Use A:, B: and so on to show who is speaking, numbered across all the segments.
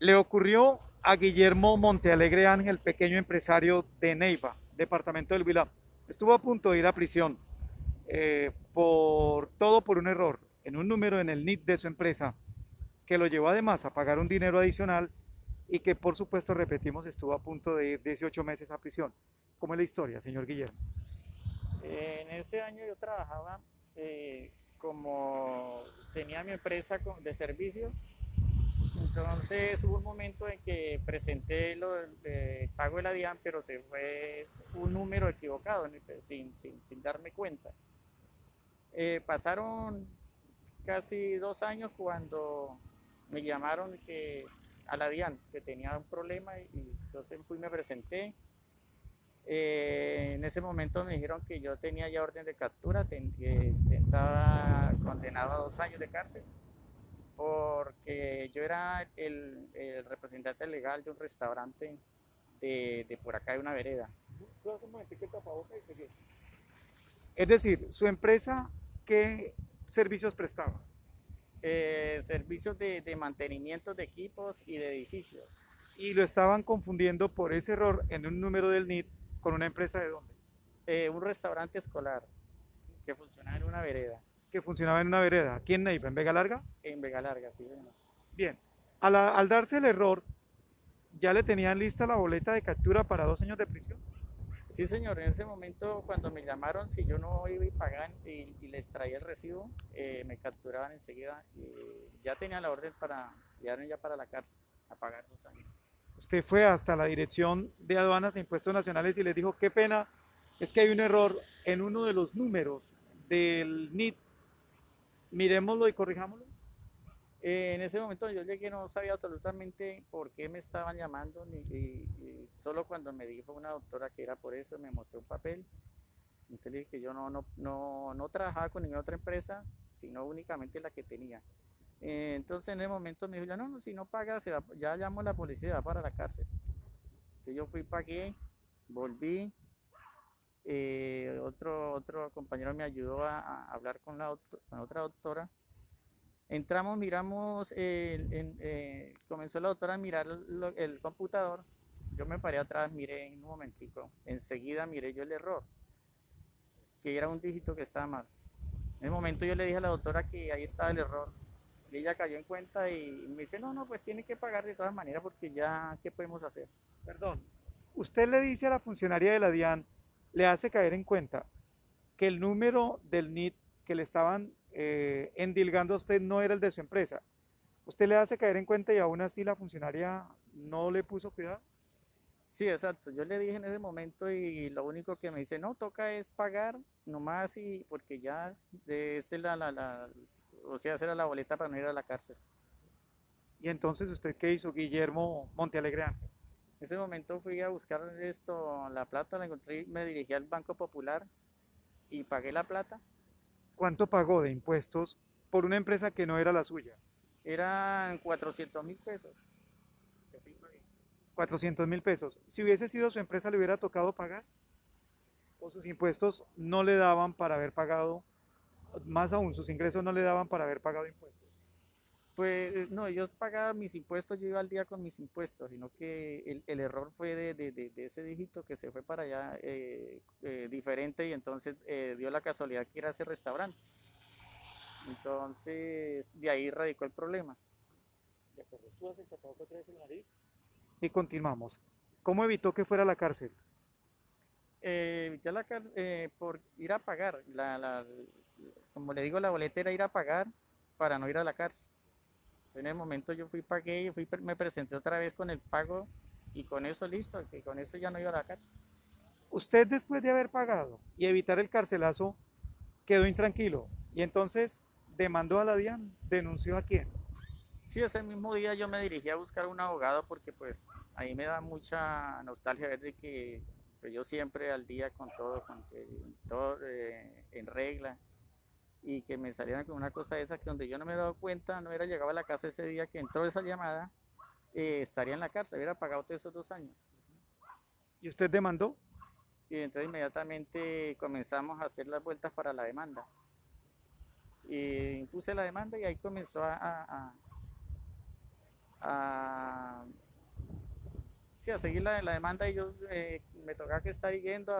A: Le ocurrió a Guillermo Montealegre Ángel, pequeño empresario de Neiva, departamento del Huila. Estuvo a punto de ir a prisión por todo por un error en un número en el NIT de su empresa, que lo llevó además a pagar un dinero adicional y que por supuesto, repetimos, estuvo a punto de ir 18 meses a prisión. ¿Cómo es la historia, señor Guillermo?
B: En ese año yo trabajaba como tenía mi empresa de servicios, entonces hubo un momento en que presenté el pago de la DIAN, pero se fue un número equivocado sin darme cuenta. Pasaron casi 2 años cuando me llamaron a la DIAN que tenía un problema y entonces fui y me presenté. En ese momento me dijeron que yo tenía ya orden de captura, que estaba condenado a 2 años de cárcel, porque yo era el representante legal de un restaurante de por acá de una vereda.
A: Es decir, su empresa, ¿qué servicios prestaba?
B: Servicios de mantenimiento de equipos y de edificios.
A: Y lo estaban confundiendo por ese error en un número del NIT con una empresa de dónde?
B: Un restaurante escolar que funcionaba en una vereda,
A: Que funcionaba en una vereda, aquí en Neiva, en Vega Larga.
B: en Vega Larga, sí, bueno.
A: Bien, al darse el error, ya le tenían lista la boleta de captura para 2 años de prisión.
B: Sí, señor, en ese momento cuando me llamaron, si yo no iba y pagaban y les traía el recibo, me capturaban enseguida y ya tenía la orden para llevarme ya para la cárcel a pagar 2 años.
A: Usted fue hasta la Dirección de Aduanas e Impuestos Nacionales y les dijo, qué pena, es que hay un error en uno de los números del NIT, miremoslo y corrijámoslo.
B: En ese momento yo llegué, no sabía absolutamente por qué me estaban llamando, y solo cuando me dijo una doctora que era por eso, me mostró un papel. Entonces le dije que yo no trabajaba con ninguna otra empresa, sino únicamente la que tenía. Entonces en el momento me dijo, no, no, si no paga, ya llamo a la policía, va para la cárcel. Entonces yo fui, pagué, volví, otro compañero me ayudó a hablar con otra doctora. Entramos, miramos, comenzó la doctora a mirar el computador. Yo me paré atrás, miré en un momentico. Enseguida miré yo el error, que era un dígito que estaba mal. En el momento yo le dije a la doctora que ahí estaba el error. Y ella cayó en cuenta y me dice, no, no, pues tiene que pagar de todas maneras porque ya, ¿qué podemos hacer?
A: Perdón, usted le dice a la funcionaria de la DIAN, le hace caer en cuenta que el número del NIT que le estaban endilgando a usted no era el de su empresa. Usted le hace caer en cuenta y aún así la funcionaria no le puso cuidado.
B: Sí, exacto. Yo le dije en ese momento y lo único que me dice, no, toca es pagar nomás y porque ya de esa es o sea, esa era la boleta para no ir a la cárcel.
A: Y entonces, ¿usted qué hizo, Guillermo Montealegre Ángel?
B: En ese momento fui a buscar la plata, la encontré y me dirigí al Banco Popular y pagué la plata.
A: ¿Cuánto pagó de impuestos por una empresa que no era la suya?
B: Eran 400.000 pesos.
A: 400.000 pesos. Si hubiese sido su empresa, ¿le hubiera tocado pagar? ¿O sus impuestos no le daban para haber pagado? Más aún, sus ingresos no le daban para haber pagado impuestos.
B: Pues no, yo pagaba mis impuestos, yo iba al día con mis impuestos, sino que el error fue de ese dígito que se fue para allá diferente y entonces dio la casualidad que era ese restaurante. Entonces de ahí radicó el problema.
A: Y continuamos. ¿Cómo evitó que fuera a la cárcel?
B: Evité por ir a pagar, como le digo, la boleta era ir a pagar para no ir a la cárcel. En el momento yo fui, pagué y me presenté otra vez con el pago y con eso listo, que con eso ya no iba a la cárcel.
A: Usted, después de haber pagado y evitar el carcelazo, quedó intranquilo y entonces demandó a la DIAN. ¿Denunció a quién?
B: Sí, ese mismo día yo me dirigí a buscar un abogado porque pues ahí me da mucha nostalgia ver de que pues, yo siempre al día con todo en regla y que me salieran con una cosa de esa que donde yo no me he dado cuenta, no hubiera llegado a la casa ese día que entró esa llamada, estaría en la cárcel, hubiera pagado todos esos 2 años.
A: ¿Y usted demandó?
B: Y entonces inmediatamente comenzamos a hacer las vueltas para la demanda. Y impuse la demanda y ahí comenzó a sí, a seguir la demanda y yo me toca que estar yendo,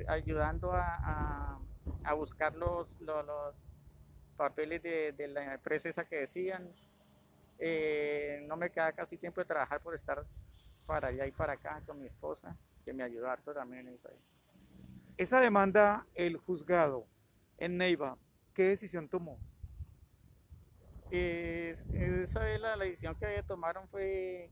B: ayudando a buscar los papeles de la empresa esa que decían. No me queda casi tiempo de trabajar por estar para allá y para acá con mi esposa, que me ayudó harto también en eso ahí.
A: Esa demanda, el juzgado en Neiva, ¿qué decisión tomó?
B: Esa vez la decisión que tomaron fue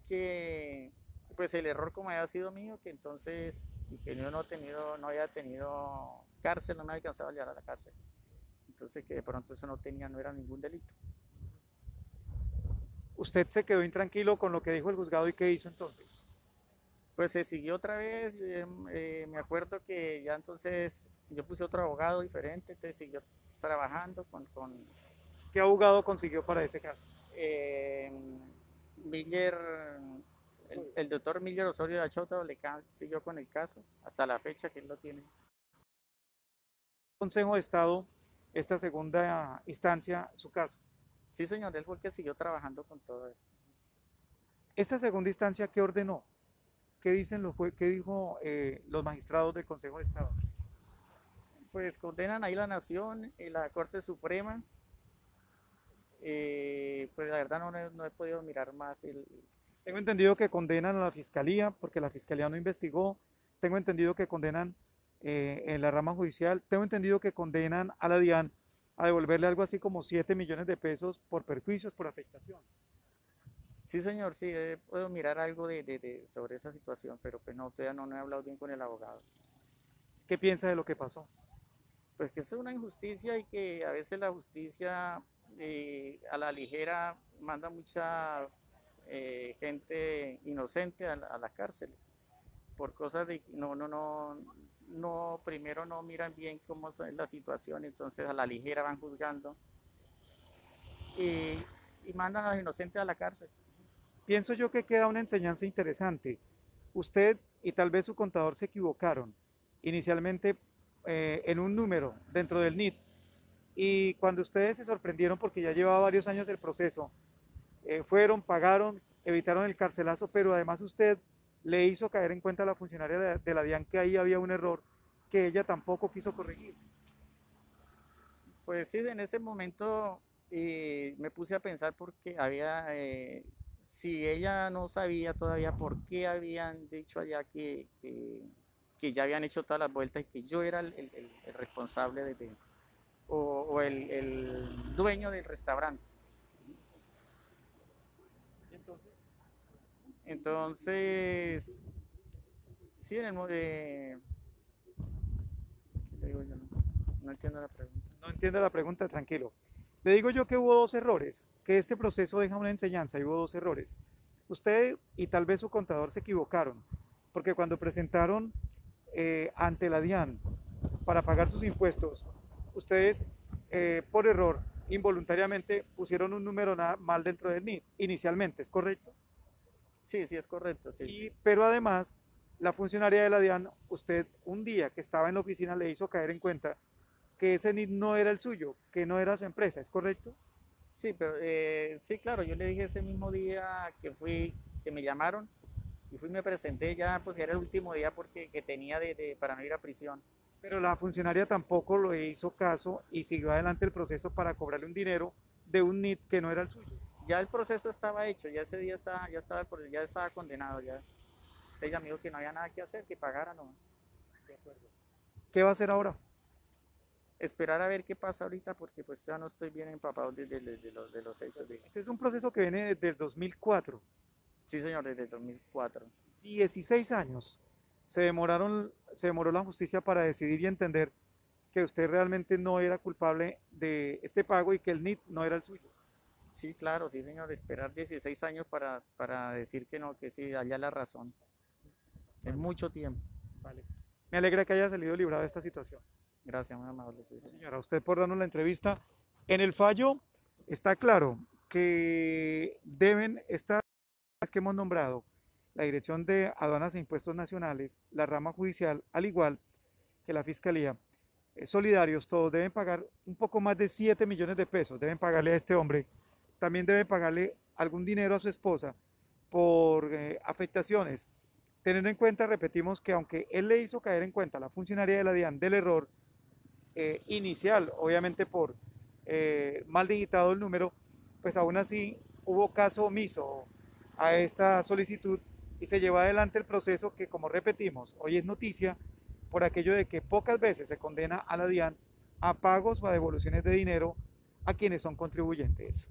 B: que pues el error como había sido mío, que entonces y que yo no había tenido cárcel, no me había alcanzado a llevar a la cárcel. Entonces que de pronto eso no era ningún delito.
A: ¿Usted se quedó intranquilo con lo que dijo el juzgado y qué hizo entonces?
B: Pues se siguió otra vez, me acuerdo que ya entonces yo puse otro abogado diferente, entonces siguió trabajando con
A: ¿Qué abogado consiguió para ese caso?
B: eh, Miller, el doctor Miller Osorio de Achota, siguió con el caso hasta la fecha que él lo tiene.
A: Consejo de Estado, esta segunda instancia, su caso.
B: Sí, señor, él fue el que siguió trabajando con todo eso.
A: Esta segunda instancia, ¿qué ordenó? ¿Qué dicen qué dijo los magistrados del Consejo de Estado?
B: Pues condenan ahí la nación, la Corte Suprema. Pues la verdad no he podido mirar más
A: Tengo entendido que condenan a la fiscalía porque la fiscalía no investigó. Tengo entendido que condenan en la rama judicial. Tengo entendido que condenan a la DIAN a devolverle algo así como 7 millones de pesos por perjuicios, por afectación.
B: Sí, señor, sí, puedo mirar algo sobre esa situación, pero pues no, todavía no he hablado bien con el abogado.
A: ¿Qué piensa de lo que pasó?
B: Pues que es una injusticia y que a veces la justicia a la ligera manda mucha gente inocente a la cárcel por cosas de no, primero no miran bien cómo es la situación, entonces a la ligera van juzgando y, y mandan a los inocentes a la cárcel.
A: Pienso yo que queda una enseñanza interesante. Usted y tal vez su contador se equivocaron inicialmente en un número dentro del NIT y cuando ustedes se sorprendieron porque ya llevaba varios años el proceso, fueron, pagaron, evitaron el carcelazo, pero además usted le hizo caer en cuenta a la funcionaria de la DIAN que ahí había un error que ella tampoco quiso corregir.
B: Pues sí, en ese momento me puse a pensar porque si ella no sabía todavía por qué habían dicho allá que ya habían hecho todas las vueltas y que yo era el responsable o el dueño del restaurante.
A: Entonces,
B: Entonces, sí, ¿qué le digo yo? No entiendo la pregunta.
A: no entiende la pregunta, tranquilo. Le digo yo que hubo dos errores, que este proceso deja una enseñanza y hubo dos errores. Usted y tal vez su contador se equivocaron, porque cuando presentaron ante la DIAN para pagar sus impuestos, ustedes por error, involuntariamente, pusieron un número mal dentro del NIT, inicialmente, ¿es correcto?
B: Sí, sí, es correcto, sí.
A: Pero además, la funcionaria de la DIAN, usted un día que estaba en la oficina le hizo caer en cuenta que ese NIT no era el suyo, que no era su empresa, ¿es correcto?
B: Sí, pero sí, claro, yo le dije ese mismo día que me llamaron y fui y me presenté ya, pues era el último día porque que tenía para no ir a prisión.
A: Pero la funcionaria tampoco le hizo caso y siguió adelante el proceso para cobrarle un dinero de un NIT que no era el suyo.
B: Ya el proceso estaba hecho, ya ese día ya estaba condenado, ya. Ella me dijo que no había nada que hacer, que pagara nomás.
A: ¿Qué va a hacer ahora?
B: Esperar a ver qué pasa ahorita porque pues ya no estoy bien empapado de los hechos.
A: Este es un proceso que viene desde el 2004.
B: Sí, señor, desde el 2004.
A: 16 años se demoró la justicia para decidir y entender que usted realmente no era culpable de este pago y que el NIT no era el suyo.
B: Sí, claro, sí, señor, esperar 16 años para decir que no, que sí, haya la razón. Es mucho tiempo.
A: Vale. Me alegra que haya salido librado de esta situación.
B: Gracias, muy amable. Sí, señor.
A: Señora, usted por darnos la entrevista. En el fallo está claro que deben estar que hemos nombrado la Dirección de Aduanas e Impuestos Nacionales, la rama judicial, al igual que la Fiscalía, solidarios, todos deben pagar un poco más de 7 millones de pesos, deben pagarle a este hombre, también deben pagarle algún dinero a su esposa por afectaciones, teniendo en cuenta, repetimos, que aunque él le hizo caer en cuenta a la funcionaria de la DIAN del error inicial, obviamente por mal digitado el número, pues aún así hubo caso omiso a esta solicitud y se lleva adelante el proceso que, como repetimos, hoy es noticia por aquello de que pocas veces se condena a la DIAN a pagos o a devoluciones de dinero a quienes son contribuyentes.